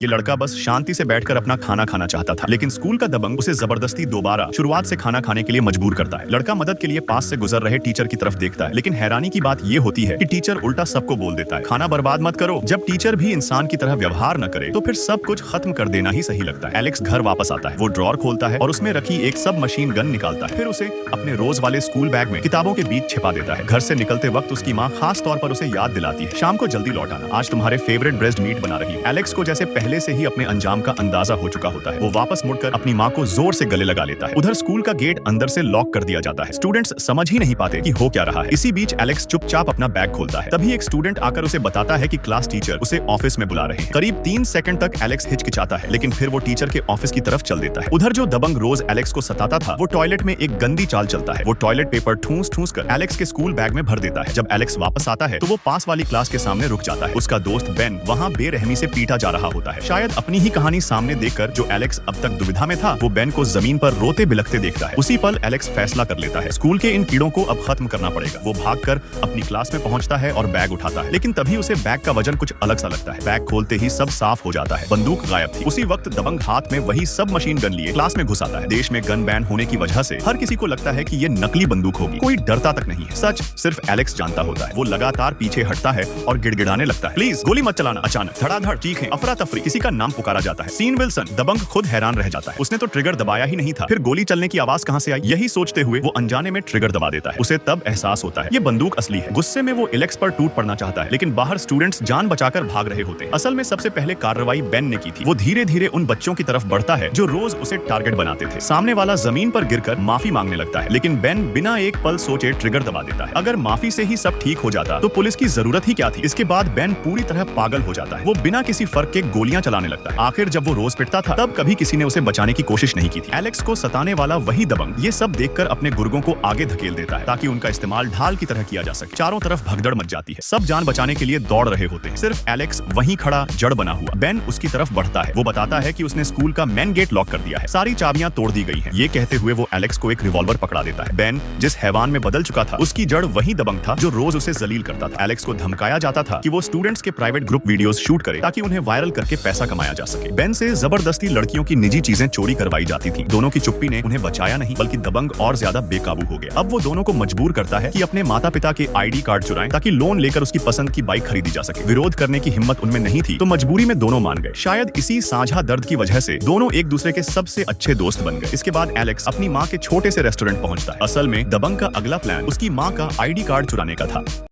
ये लड़का बस शांति से बैठकर अपना खाना खाना चाहता था, लेकिन स्कूल का दबंग उसे जबरदस्ती दोबारा शुरुआत से खाना खाने के लिए मजबूर करता है। लड़का मदद के लिए पास से गुजर रहे टीचर की तरफ देखता है, लेकिन हैरानी की बात ये होती है कि टीचर उल्टा सबको बोल देता है, खाना बर्बाद मत करो। जब टीचर भी इंसान की तरह व्यवहार न करे तो फिर सब कुछ खत्म कर देना ही सही लगता है। एलेक्स घर वापस आता है, वो ड्रॉर खोलता है और उसमें रखी एक सब मशीन गन निकालता है, फिर उसे अपने रोज वाले स्कूल बैग में किताबों के बीच छिपा देता है। घर से निकलते वक्त उसकी माँ खास तौर पर उसे याद दिलाती है, शाम को जल्दी लौट आना, आज तुम्हारे फेवरेट ब्रेस्ट मीट बना रही है। एलेक्स को जैसे पहले से ही अपने अंजाम का अंदाजा हो चुका होता है। वो वापस मुड़कर अपनी माँ को जोर से गले लगा लेता है। उधर स्कूल का गेट अंदर से लॉक कर दिया जाता है। स्टूडेंट्स समझ ही नहीं पाते कि हो क्या रहा है। इसी बीच एलेक्स चुपचाप अपना बैग खोलता है। तभी एक स्टूडेंट आकर उसे बताता है कि क्लास टीचर उसे ऑफिस में बुला रहे हैं। करीब 3 सेकंड तक एलेक्स हिचकिचाता है, लेकिन फिर वो टीचर के ऑफिस की तरफ चल देता है। उधर जो दबंग रोज एलेक्स को सताता था, वो टॉयलेट में एक गंदी चाल चलता है। वो टॉयलेट पेपर ठूस ठूस कर एलेक्स के स्कूल बैग में भर देता है। जब एलेक्स वापस आता है तो वो पास वाली क्लास के सामने रुक जाता है। उसका दोस्त बेन वहाँ बेरहमी से पीटा जा रहा होता है। शायद अपनी ही कहानी सामने देखकर जो एलेक्स अब तक दुविधा में था, वो बेन को जमीन पर रोते बिलखते देखता है। उसी पल एलेक्स फैसला कर लेता है, स्कूल के इन कीड़ों को अब खत्म करना पड़ेगा। वो भागकर अपनी क्लास में पहुंचता है और बैग उठाता है, लेकिन तभी उसे बैग का वजन कुछ अलग सा लगता है। बैग खोलते ही सब साफ हो जाता है, बंदूक गायब थी। उसी वक्त दबंग हाथ में वही सब मशीन गन लिए क्लास में घुस आता है। देश में गन बैन होने की वजह से हर किसी को लगता है कि ये नकली बंदूक होगी, कोई डरता तक नहीं है। सच सिर्फ एलेक्स जानता होता है। वो लगातार पीछे हटता है और गिड़गिड़ाने लगता है, प्लीज गोली मत चलाना। अचानक धड़ाधड़ चीखें, अफरा तफरी, किसी का नाम पुकारा जाता है। Scene Wilson. दबंग खुद हैरान रह जाता है, उसने तो ट्रिगर दबाया ही नहीं था, फिर गोली चलने की आवाज कहां से आई? यही सोचते हुए वो अनजाने में ट्रिगर दबा देता है। उसे तब एहसास होता है ये बंदूक असली है। गुस्से में वो एलेक्स पर टूट पड़ना चाहता है, लेकिन बाहर स्टूडेंट्स जान बचाकर भाग रहे होते हैं। असल में सबसे पहले कार्रवाई बेन ने की थी। वो धीरे धीरे उन बच्चों की तरफ बढ़ता है जो रोज उसे टारगेट बनाते थे। सामने वाला जमीन पर गिरकर माफी मांगने लगता है, लेकिन बेन बिना एक पल सोचे ट्रिगर दबा देता है। अगर माफी से ही सब ठीक हो जाता तो पुलिस की जरूरत ही क्या थी? इसके बाद बेन पूरी तरह पागल हो जाता है। वो बिना किसी फर्क के गोलियां चलाने लगता है। आखिर जब वो रोज पिटता था, तब कभी किसी ने उसे बचाने की कोशिश नहीं की थी। एलेक्स को सताने वाला वही दबंग ये सब देखकर अपने गुर्गों को आगे धकेल देता है, ताकि उनका इस्तेमाल ढाल की तरह किया जा सके। चारों तरफ भगदड़ मच जाती है, सब जान बचाने के लिए दौड़ रहे होते हैं। सिर्फ एलेक्स वहीं खड़ा जड़ बना हुआ। बेन उसकी तरफ बढ़ता है। वो बताता है कि उसने स्कूल का मेन गेट लॉक कर दिया है, सारी चाबियां तोड़ दी गई हैं। ये कहते हुए वो एलेक्स को एक रिवॉल्वर पकड़ा देता है। बेन जिस हैवान में बदल चुका था, उसकी जड़ वही दबंग था जो रोज उसे जलील करता था। एलेक्स को धमकाया जाता था कि वो स्टूडेंट्स के प्राइवेट ग्रुप वीडियोस शूट करे, ताकि उन्हें वायरल करके पैसा कमाया जा सके। बेन से जबरदस्ती लड़कियों की निजी चीजें चोरी करवाई जाती थी। दोनों की चुप्पी ने उन्हें बचाया नहीं, बल्कि दबंग और ज्यादा बेकाबू हो गया। अब वो दोनों को मजबूर करता है कि अपने माता पिता के आईडी कार्ड चुराएं, ताकि लोन लेकर उसकी पसंद की बाइक खरीदी जा सके। विरोध करने की हिम्मत उनमें नहीं थी, तो मजबूरी में दोनों मान गए। शायद इसी साझा दर्द की वजह से दोनों एक दूसरे के सबसे अच्छे दोस्त बन गए। इसके बाद एलेक्स अपनी माँ के छोटे से रेस्टोरेंट पहुंचता है। असल में दबंग का अगला प्लान उसकी माँ का आईडी कार्ड चुराने का था।